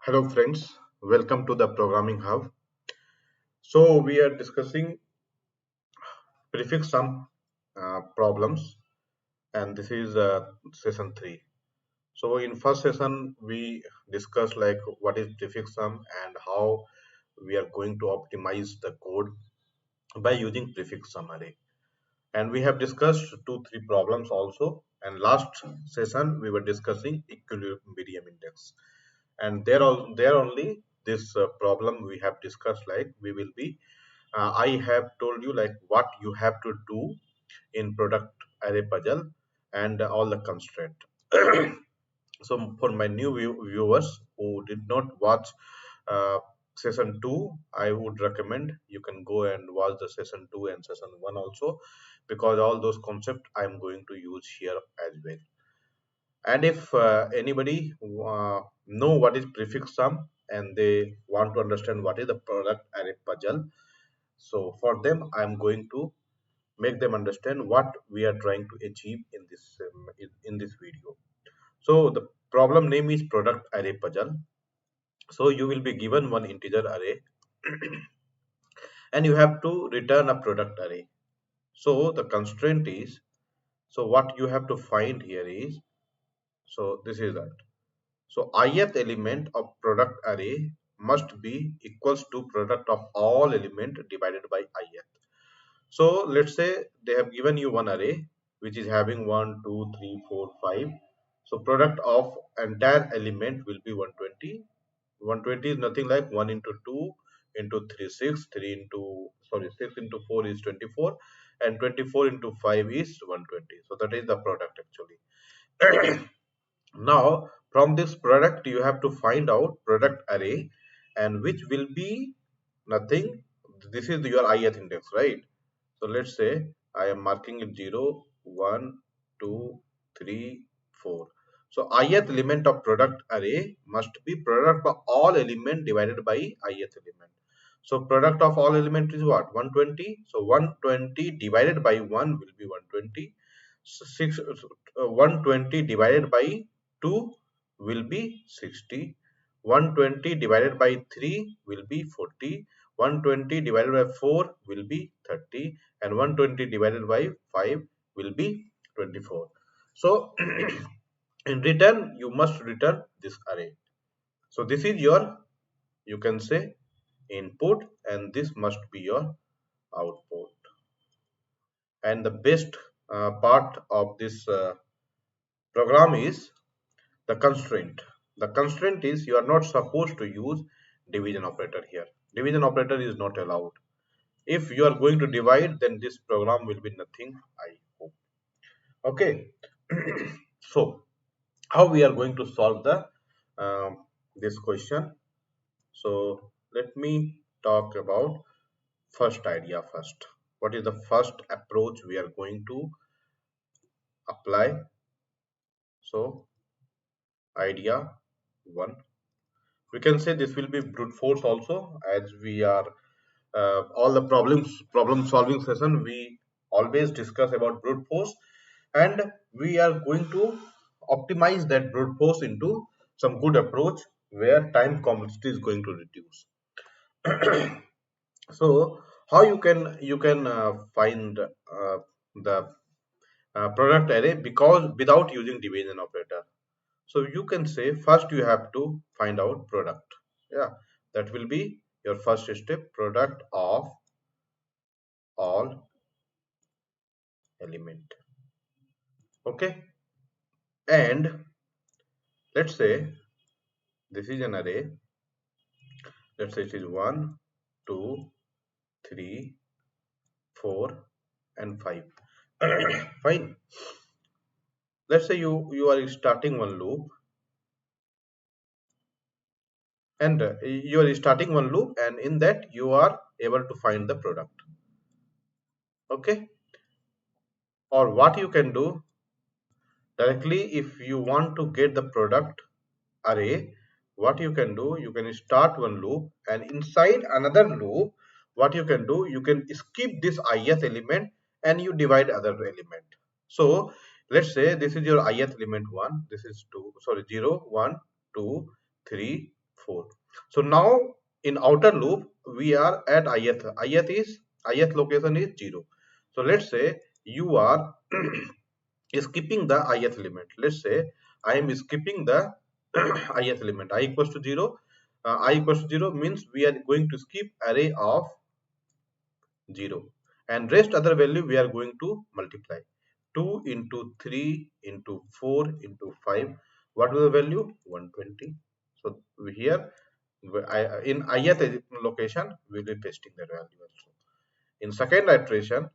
Hello friends, welcome to the Programming Hub. So we are discussing prefix sum problems and this is session 3. So in first session we discussed like what is prefix sum and how we are going to optimize the code by using prefix sum array. And we have discussed 2 3 problems also, and last session we were discussing equilibrium index, and there only this problem we have discussed, like we will be I have told you like what you have to do in product array puzzle and all the constraint. So for my new viewers who did not watch uh, session 2, I would recommend you can go and watch the session 2 and session 1 also, because all those concepts I am going to use here as well. And if anybody know what is prefix sum and they want to understand what is the product array puzzle, so for them I am going to make them understand what we are trying to achieve in this video. So the problem name is product array puzzle. So you will be given one integer array and you have to return a product array. So the constraint is, so what you have to find here is, so this is that. So ith element of product array must be equals to product of all element divided by ith. So let's say they have given you one array which is having 1, 2, 3, 4, 5. So product of entire element will be 120. 120 is nothing like 1 into 2 into 3 6, 3 into, sorry, 6 into 4 is 24, and 24 into 5 is 120. So that is the product actually. Now from this product you have to find out product array, and which will be nothing. This is your ith index, right? So let's say I am marking it 0, 1, 2, 3, 4. So ith element of product array must be product of all element divided by ith element. So product of all element is what? 120. So 120 divided by 1 will be 120. 120 divided by 2 will be 60. 120 divided by 3 will be 40. 120 divided by 4 will be 30, and 120 divided by 5 will be 24. So in return you must return this array. So this is your, you can say, input, and this must be your output. And the best part of this program is the constraint. The constraint is you are not supposed to use division operator here. Division operator is not allowed. If you are going to divide, then this program will be nothing, I hope. Okay. So how we are going to solve the this question? So let me talk about first idea first. What is the first approach we are going to apply? So idea 1, we can say this will be brute force also, as we are all the problem solving session we always discuss about brute force, and we are going to optimize that brute force into some good approach where time complexity is going to reduce. So how you can find the product array because without using division operator? So you can say first you have to find out product. Yeah, that will be your first step, product of all element. Okay, and let's say this is an array. Let's say it is 1, 2, 3, 4, and 5. Fine. Let's say you are starting one loop, and you are starting one loop, and in that you are able to find the product. Okay, or what you can do directly, if you want to get the product array, what you can do, you can start one loop, and inside another loop what you can do, you can skip this ith element and you divide other element. So let's say this is your ith element 1, this is 2, sorry, 0, 1, 2, 3, 4. So now in outer loop we are at ith location is 0. So let's say you are skipping the ith element. Let's say I am skipping the ith element. I equals to 0. I equals to 0 means we are going to skip array of 0, and rest other value we are going to multiply. 2 into 3 into 4 into 5. What is the value? 120. So here in ith location we will be pasting that value also. In second iteration,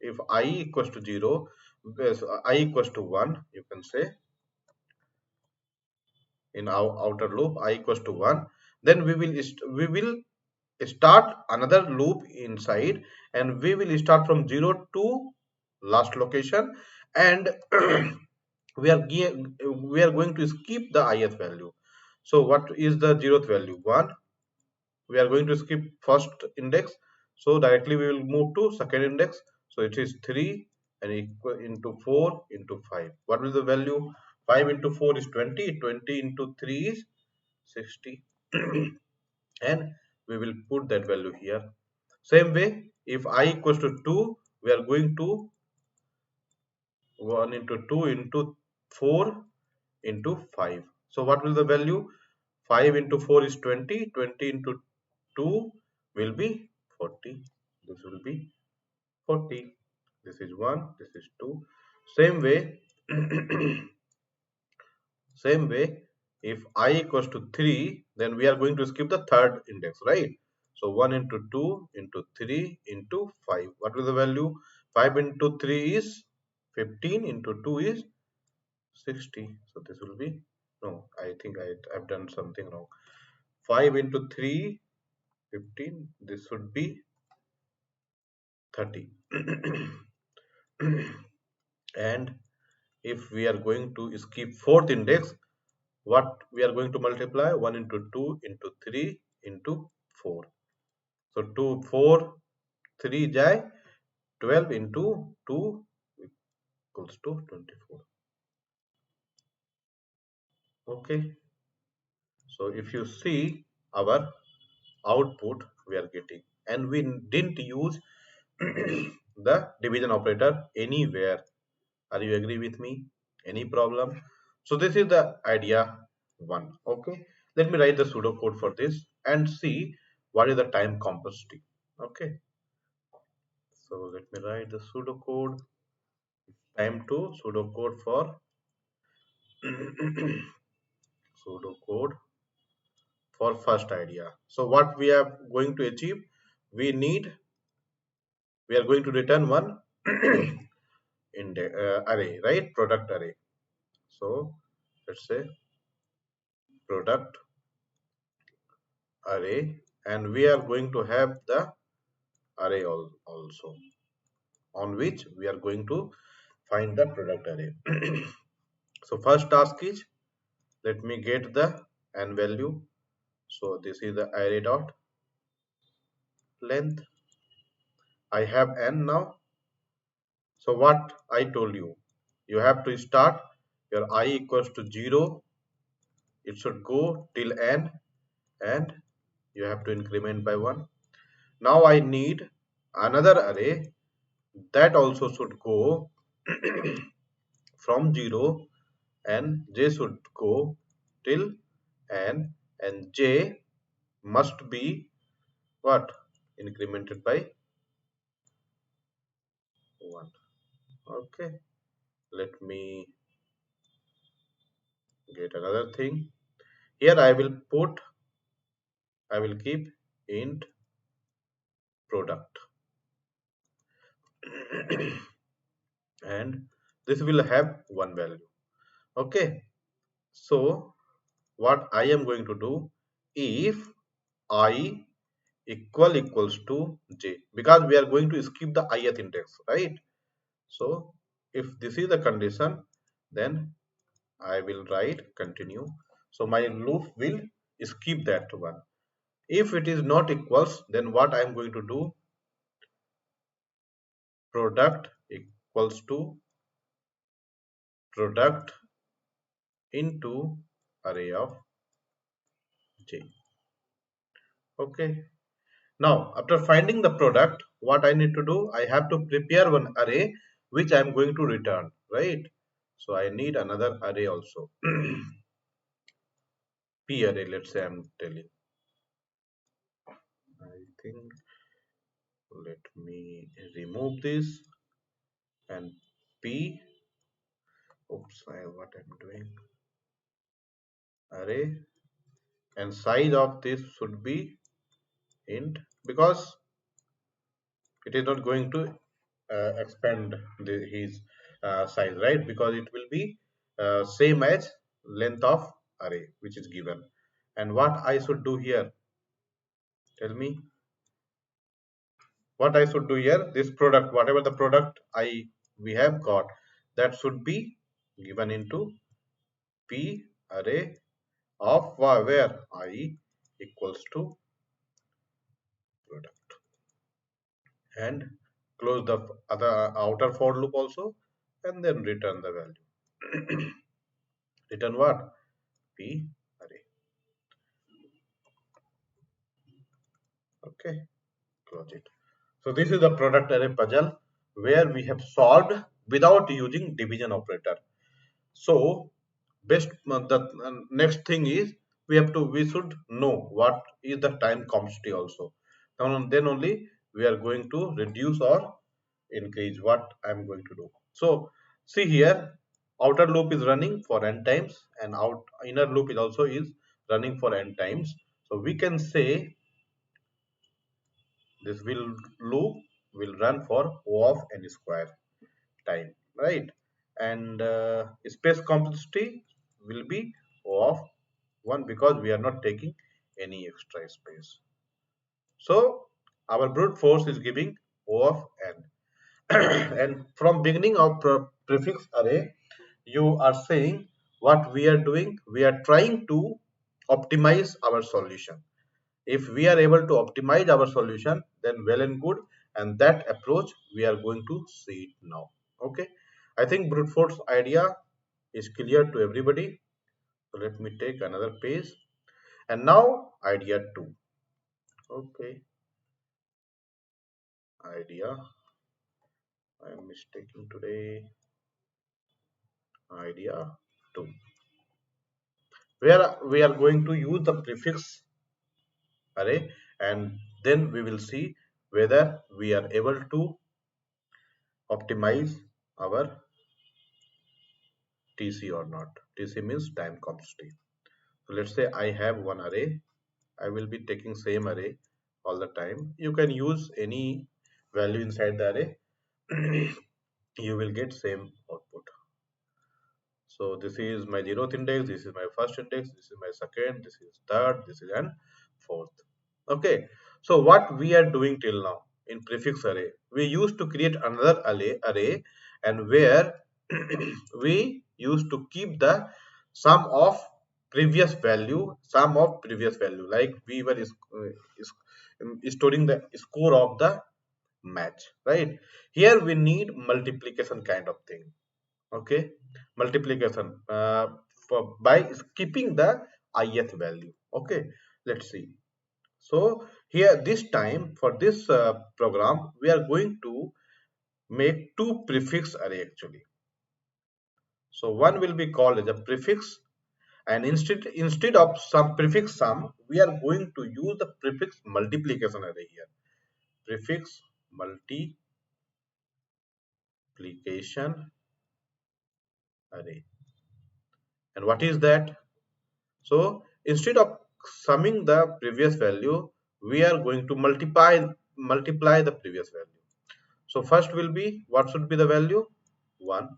if I equals to 0, I equals to 1, you can say in our outer loop I equals to 1, then we will start another loop inside, and we will start from 0 to last location, and we are going to skip the ith value. So what is the 0th value? 1. We are going to skip first index, so directly we will move to second index. So it is 3 and equal into 4 into 5. What is the value? 5 into 4 is 20. 20 into 3 is 60. And we will put that value here. Same way, if I equals to 2, we are going to 1 into 2 into 4 into 5. So what will the value? 5 into 4 is 20. 20 into 2 will be 40. This will be 40. This is 1, this is 2. Same way, same way, if I equals to 3, then we are going to skip the third index, right? So 1 into 2 into 3 into 5. What is the value? 5 into 3 is 15 into 2 is 60. So this will be, no, I think I've done something wrong. 5 into 3, 15. This should be 30. And if we are going to skip fourth index, what we are going to multiply? 1 into 2 into 3 into 4. So 2, 4, 3 jai 12 into 2 equals to 24. Okay. So if you see our output we are getting, and we didn't use the division operator anywhere. Are you agree with me? Any problem? So this is the idea 1. Okay. Let me write the pseudocode for this and see what is the time complexity. Okay. So let me write the pseudocode. Time to pseudocode for pseudocode for first idea. So what we are going to achieve? We are going to return one array, right? Product array. So let's say product array, and we are going to have the array also, on which we are going to find the product array. So first task is, let me get the n value. So this is the array dot length. I have n now. So what I told you, you have to start your I equals to 0. It should go till n, and you have to increment by 1. Now I need another array that also should go from 0, and j should go till n, and j must be what? Incremented by 1. Okay, let me get another thing. Here I will keep int product and this will have one value. Okay, so what I am going to do, if I equals to j, because we are going to skip the ith index, right? So if this is the condition, then I will write continue. So my loop will skip that one. If it is not equals, then what I am going to do, product equals to product into array of J. Okay. Now, after finding the product, what I need to do, I have to prepare one array which I am going to return, right? So I need another array also. P array, let's say I'm telling. I think let me remove this and P. Oops, what I'm doing. Array and size of this should be int because it is not going to expand his size, right? Because it will be same as length of array which is given. And what I should do here, tell me what I should do here. This product, whatever the product we have got, that should be given into p array of where I equals to product, and close the other outer for loop also, and then return the value. Return what? P array. Okay, close it. So this is the product array puzzle where we have solved without using division operator. So best the next thing is we should know what is the time complexity also. Then only we are going to reduce or increase what I am going to do. So see here, outer loop is running for n times and inner loop is also is running for n times. So we can say this will loop will run for O of n square time, right? And space complexity will be O of 1 because we are not taking any extra space. So our brute force is giving O of n. And from beginning of prefix array, you are saying what we are doing, we are trying to optimize our solution. If we are able to optimize our solution, then well and good, and that approach we are going to see it now. Okay, I think brute force idea is clear to everybody. So let me take another page, and now idea 2. Okay, idea, I am mistaking today. Idea 2, where we are going to use the prefix array, and then we will see whether we are able to optimize our TC or not. TC means time complexity. So let's say I have one array. I will be taking same array all the time. You can use any value inside the array. You will get same output. So this is my 0th index, this is my first index, this is my second, this is third, this is and fourth. Okay. So what we are doing till now in prefix array, we used to create another array and where we used to keep the sum of previous value, like we were storing the score of the match, right? Here we need multiplication kind of thing. Okay, multiplication for by skipping the ith value. Okay, let's see. So here this time for this program we are going to make two prefix array actually. So one will be called as a prefix, and instead of some prefix sum we are going to use the prefix multiplication array here. Prefix multiplication array. And what is that? So instead of summing the previous value, we are going to multiply the previous value. So first will be, what should be the value? 1.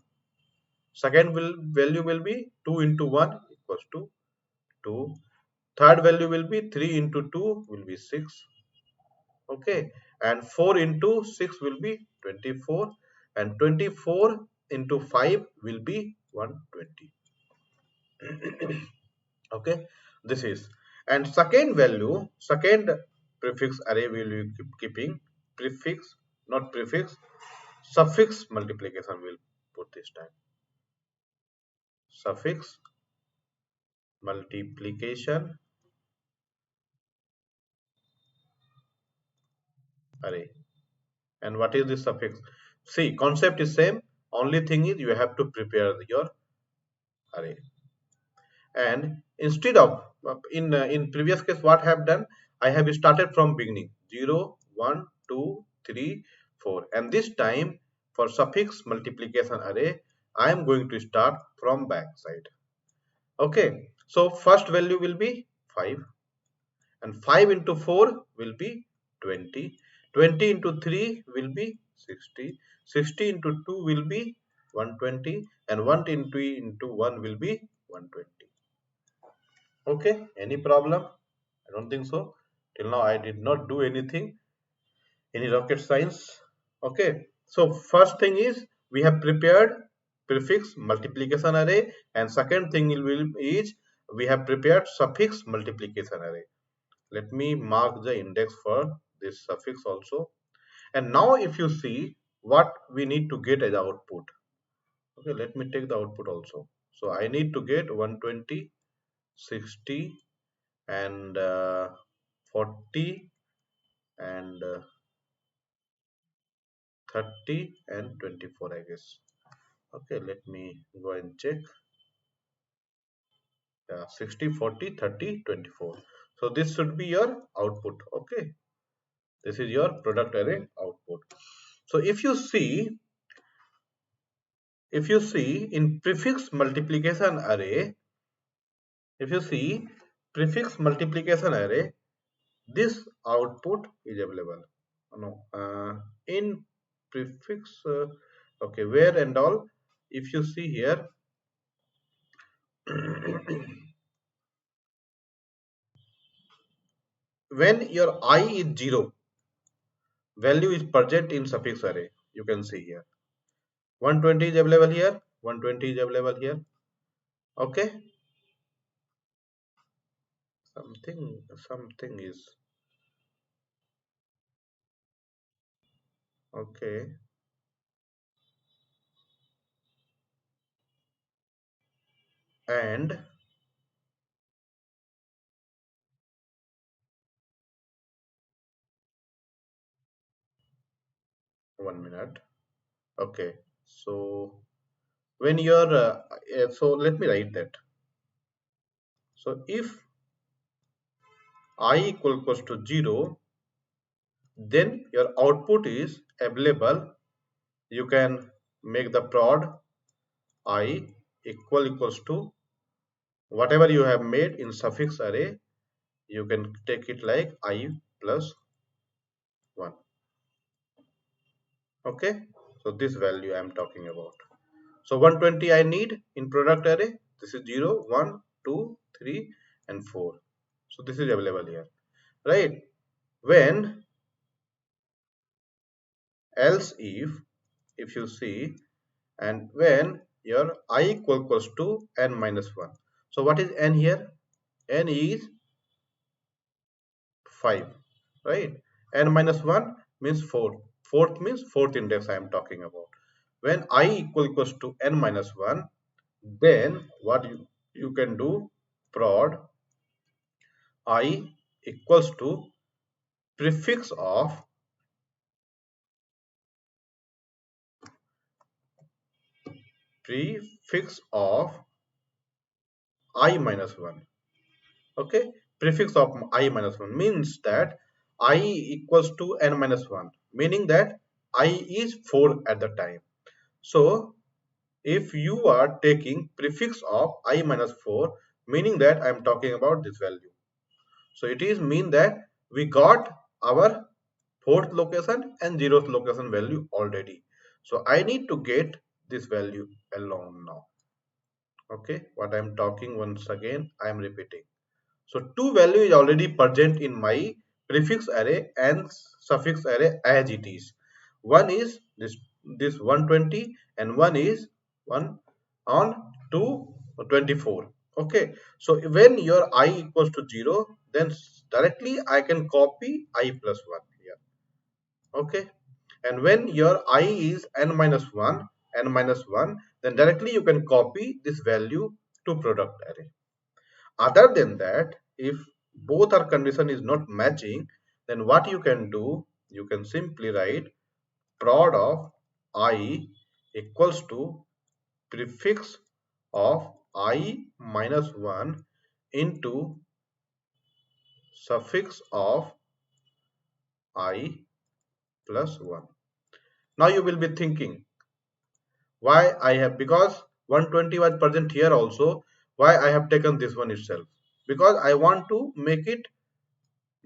Second value will be 2 into 1 equals to 2. Third value will be 3 into 2 will be 6. Okay, and 4 into 6 will be 24, and 24 into 5 will be 120. Okay, this is, and second prefix array will be keeping prefix, not prefix, suffix multiplication will put this time. Suffix multiplication array. And what is this suffix? See, concept is same. Only thing is you have to prepare your array. And instead of in previous case, what I have done? I have started from beginning 0, 1, 2, 3, 4, and this time for suffix multiplication array, I am going to start from back side. Okay, so first value will be 5, and 5 into 4 will be 20, 20 into 3 will be 60, 60 into 2 will be 120, and 120 into 1 will be 120. Okay, any problem? I don't think so. Till now, I did not do anything, any rocket science. Okay, so first thing is we have prepared prefix multiplication array, and second thing is we have prepared suffix multiplication array. Let me mark the index for this suffix also. And now if you see what we need to get as output. Okay, let me take the output also. So I need to get 120, 60, and 40, and 30, and 24, I guess. Okay, let me go and check. 60, 40, 30, 24. So this should be your output. Okay, this is your product array output. So if you see in prefix multiplication array, if you see prefix multiplication array, this output is available. No, in prefix, okay, where and all. If you see here, when your I is 0, value is present in suffix array. You can see here. 120 is available here. 120 is available here. Okay, something is okay. And 1 minute. Okay, so when you're so let me write that. So if I equals to 0, then your output is available. You can make the prod I equals to whatever you have made in suffix array. You can take it like I plus 1. Okay, so this value I am talking about. So 120 I need in product array. This is 0, 1, 2, 3, and 4. So this is available here, right? When else if you see, and when your I equals to n minus 1. So what is n here? N is 5, right? N minus 1 means 4. Fourth means fourth index I am talking about. When I equals to n minus 1, then what you can do, prod I equals to prefix of prefix of I minus 1. Okay, prefix of I minus 1 means that I equals to n minus 1, meaning that I is 4 at the time. So if you are taking prefix of I minus 4, meaning that I am talking about this value. So it is mean that we got our fourth location and zeroth location value already. So I need to get this value alone now. Okay, what I am talking, once again I am repeating. So two value is already present in my prefix array and suffix array as it is. One is this 120 and one is 1 on 224. Okay, so when your I equals to 0, then directly I can copy I plus 1 here. Okay, and when your I is n minus 1, then directly you can copy this value to product array. Other than that, if both our condition is not matching, then what you can do, you can simply write prod of I equals to prefix of I minus 1 into suffix of I plus 1. Now you will be thinking why I have, because 120 was present here also, why I have taken this one itself, because I want to make it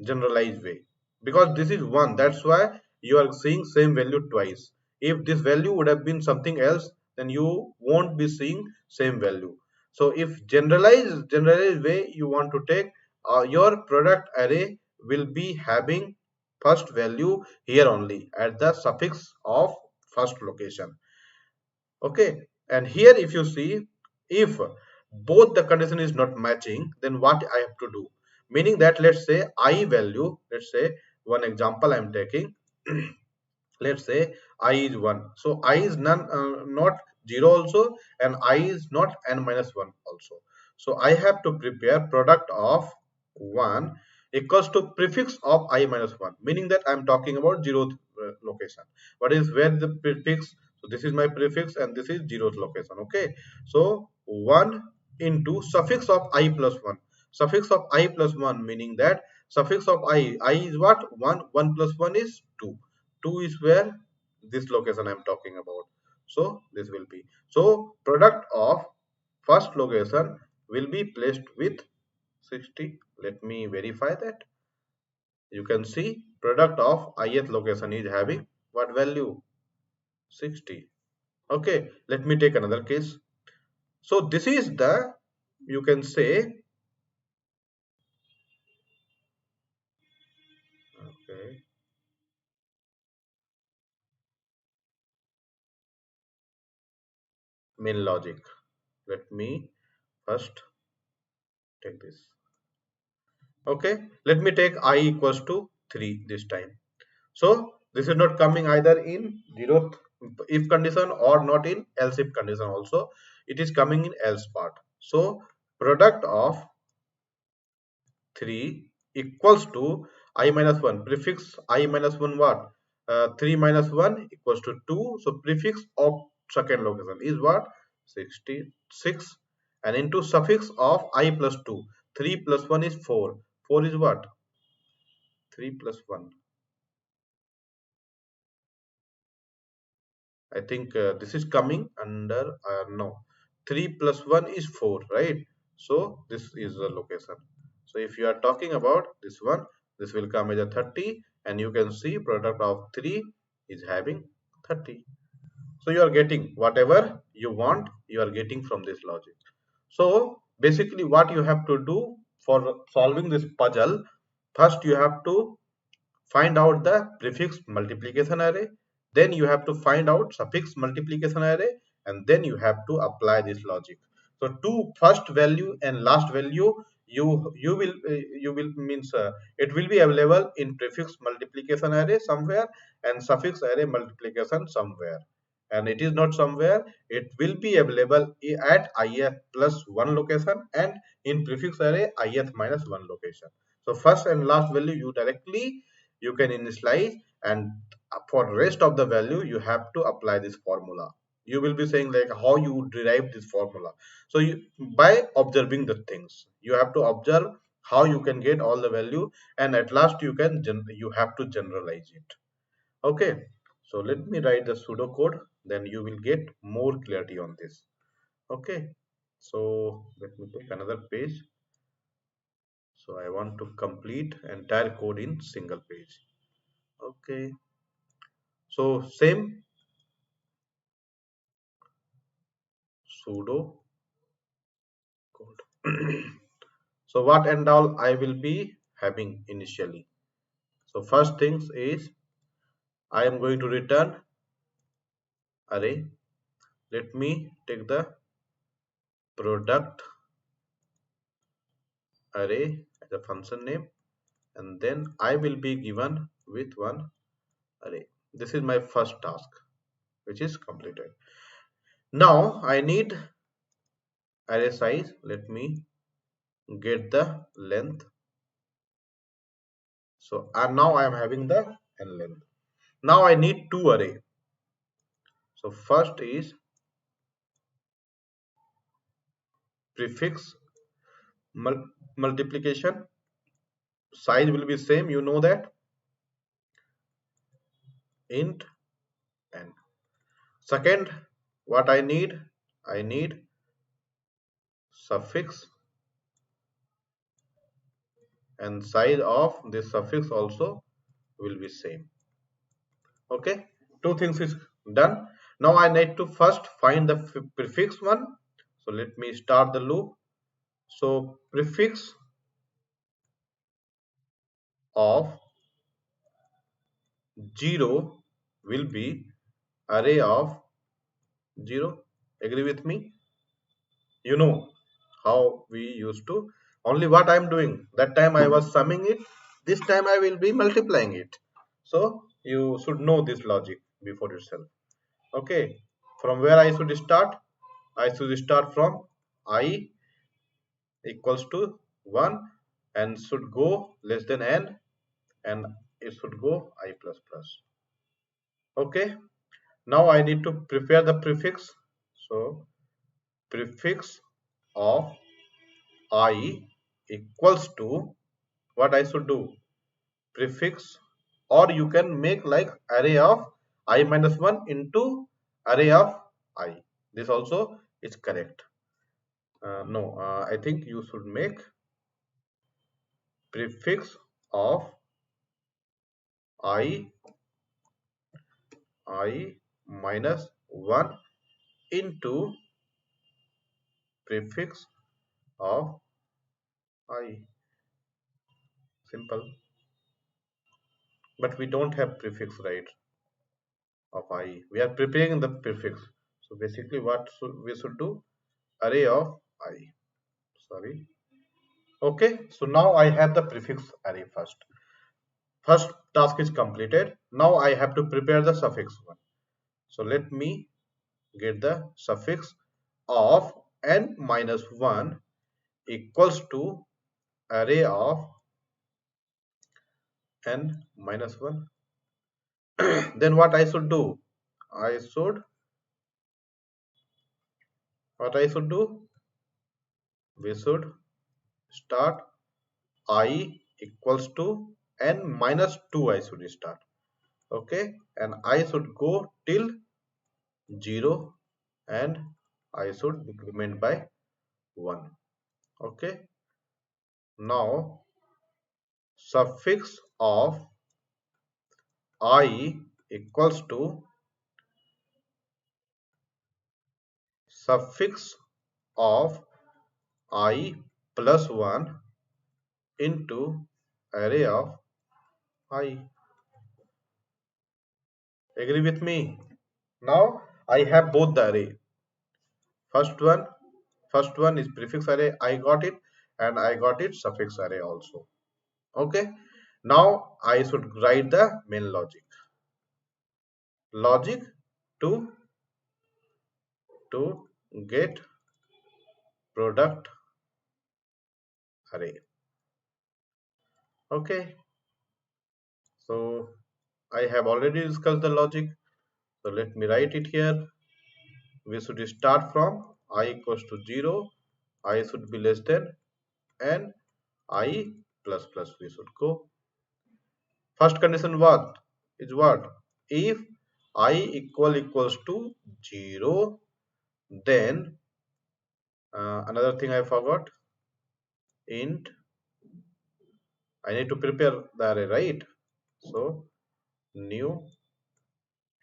generalized way, because this is 1, that's why you are seeing same value twice. If this value would have been something else, then you won't be seeing same value. So if generalized way you want to take, your product array will be having first value here only at the suffix of first location. Okay, and here if you see, if both the condition is not matching, then what I have to do, meaning that let's say I value, let's say one example I am taking, let's say I is 1, so I is none, not 0 also, and I is not n minus 1 also. So I have to prepare product of 1 equals to prefix of I minus 1, meaning that I'm talking about 0th location. What is where the prefix? So this is my prefix and this is 0th location. Okay, so 1 into suffix of I plus 1, suffix of I plus 1, meaning that suffix of I is what? 1, 1 plus 1 is 2, 2 is where this location I'm talking about. So this will be, so product of first location will be placed with 60. Let me verify that. You can see product of ith location is having what value? 60. Okay, let me take another case. So this is the, you can say, okay, main logic. Let me first take this. Okay, let me take I equals to 3 this time. So this is not coming either in zeroth if condition or not in else if condition also. It is coming in else part. So product of 3 equals to I minus 1, prefix I minus 1 what? 3 minus 1 equals to 2. So prefix of second location is what? 66, and into suffix of I plus 2. 3 plus 1 is 4. 4 is what? 3 plus 1. I think this is coming under, no, 3 plus 1 is 4, right? So this is the location. So if you are talking about this one, this will come as a 30, and you can see product of 3 is having 30. So you are getting whatever you want, you are getting from this logic. So basically what you have to do for solving this puzzle, first you have to find out the prefix multiplication array, then you have to find out suffix multiplication array, and then you have to apply this logic. So two first value and last value, you will means, it will be available in prefix multiplication array somewhere and suffix array multiplication somewhere, and it is not somewhere, it will be available at ith plus 1 location and in prefix array ith minus 1 location. So first and last value you directly you can initialize, and for rest of the value you have to apply this formula. You will be saying like how you derive this formula. So you, by observing the things, you have to observe how you can get all the value, and at last you can you have to generalize it. Okay, so let me write the pseudocode, then you will get more clarity on this. Okay, so let me take another page. So I want to complete entire code in single page. Okay, so same pseudo code. So what and all I will be having initially. So first things is I am going to return array. Let me take the product array as a function name, and then I will be given with one array. This is my first task which is completed. Now I need array size. Let me get the length. So and now I am having the and length. Now I need two array. So first is prefix multiplication. Size will be same, you know that, int n. Second, what I need? I need suffix, and size of this suffix also will be same. Okay, two things is done. Now I need to first find the prefix one. So let me start the loop. So prefix of 0 will be array of 0. Agree with me? You know how we used to. Only what I am doing, that time I was summing it, this time I will be multiplying it. So you should know this logic before itself. Okay, from where I should start? I should start from I equals to 1 and should go less than n, and it should go I plus plus. Okay, now I need to prepare the prefix. So prefix of I equals to, what I should do? Prefix, or you can make like array of I minus 1 into array of I. This also is correct. No, I think you should make prefix of I minus 1 into prefix of I. Simple. But we don't have prefix, right, of I. We are preparing the prefix. So basically what we should do? Array of I. Sorry. Okay, so now I have the prefix array first. First task is completed. Now I have to prepare the suffix one. So let me get the suffix of n minus 1 equals to array of n minus 1. Then what I should do? I should, what I should do? We should start I equals to n minus 2 I should start. Okay, and I should go till 0 and I should increment by 1. Okay, now suffix of I equals to suffix of I plus 1 into array of I. Agree with me? Now I have both the array. First one is prefix array. I got it, and I got it suffix array also. Okay. Now I should write the main logic. Logic to get product array. Okay. So I have already discussed the logic. So let me write it here. We should start from I equals to 0. I should be less than, and I plus plus we should go. First condition what is what? If I equals to 0, then another thing I forgot, int, I need to prepare the array, right? So new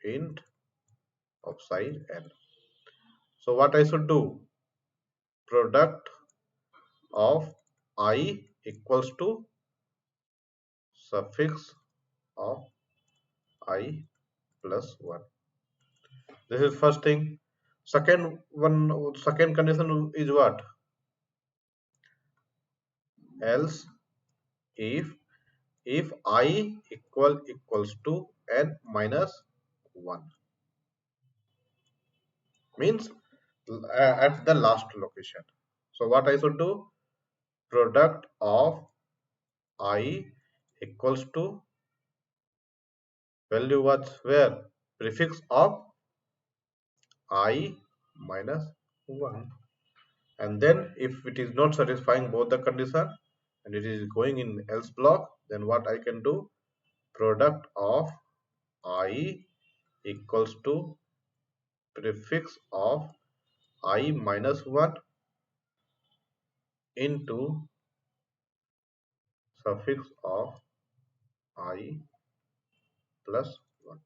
int of size n. So what I should do? Product of I equals to suffix of I plus 1. This is first thing. Second condition is what? Else if I equals to n minus 1, means at the last location. So what I should do? Product of I equals to value was where? Prefix of I minus 1. And then if it is not satisfying both the condition and it is going in else block, then what I can do? Product of I equals to prefix of I minus 1 into suffix of I plus 1.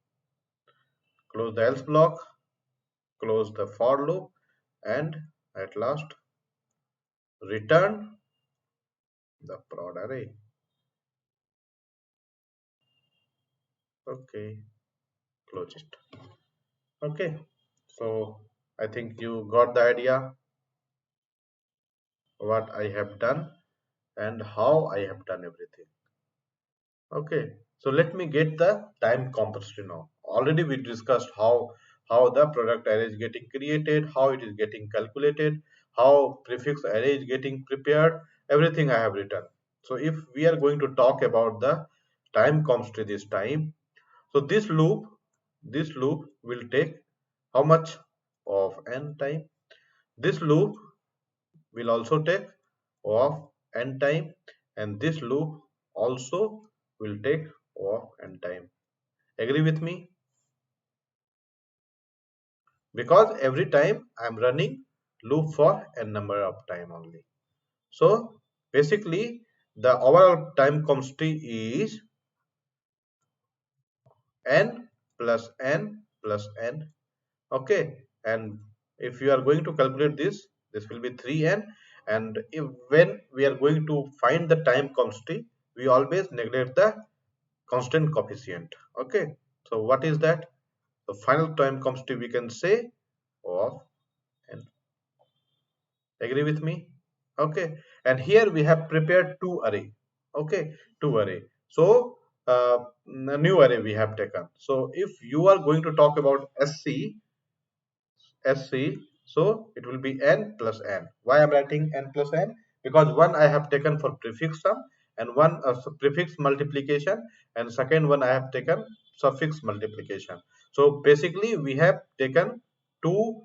Close the else block, close the for loop, and at last return the prod array. Okay, close it. Okay, so I think you got the idea what I have done and how I have done everything. Okay, so let me get the time complexity now. Already we discussed how the product array is getting created, how it is getting calculated, how prefix array is getting prepared. Everything I have written. So if we are going to talk about the time complexity this time, so this loop will take how much of n time? This loop will also take of n time, and this loop also will take of n time. Agree with me? Because every time I am running loop for n number of time only. So basically the overall time complexity is n plus n plus n. Okay, and if you are going to calculate this will be 3n, and if when we are going to find the time complexity, we always neglect the constant coefficient. Okay, so what is that? The final time complexity we can say of n. Agree with me? Okay, and here we have prepared two array. Okay, two array. So a new array we have taken. So if you are going to talk about SC, so it will be n plus n. Why I'm writing n plus n? Because one I have taken for prefix sum, and one prefix multiplication, and second one I have taken suffix multiplication. So basically we have taken two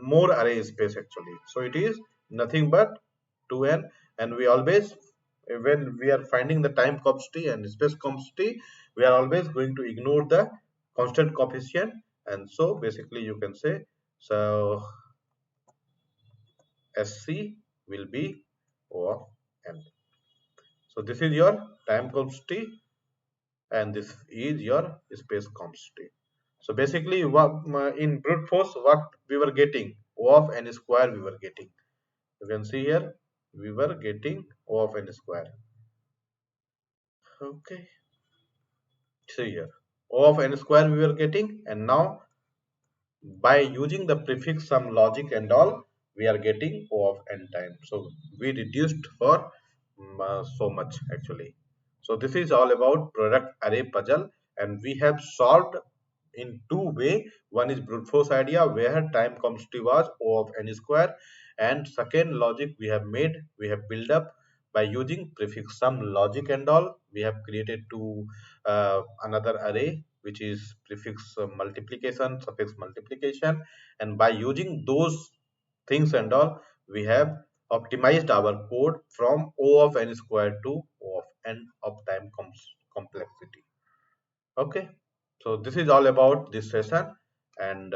more array space actually. So it is nothing but 2n, and we always, when we are finding the time complexity and space complexity, we are always going to ignore the constant coefficient, and so basically you can say, so SC will be O of n. So this is your time complexity and this is your space complexity. So basically what in brute force what we were getting, O of n square we were getting. You can see here we were getting O of n square. Okay, see here O of n square we were getting, and now by using the prefix sum logic and all, we are getting O of n time. So we reduced for so much actually. So this is all about product array puzzle, and we have solved in two way. One is brute force idea where time complexity was O of n square, and second logic we have made, we have built up by using prefix sum logic and all. We have created two another array which is prefix multiplication, suffix multiplication, and by using those things and all, we have optimized our code from O of n square to O of n of time complexity. Okay, so this is all about this session, and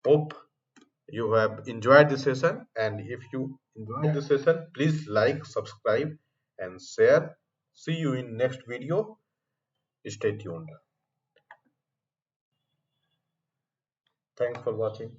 hope you have enjoyed this session. And if you enjoyed this session, please like, subscribe, and share. See you in next video. Stay tuned. Thanks for watching.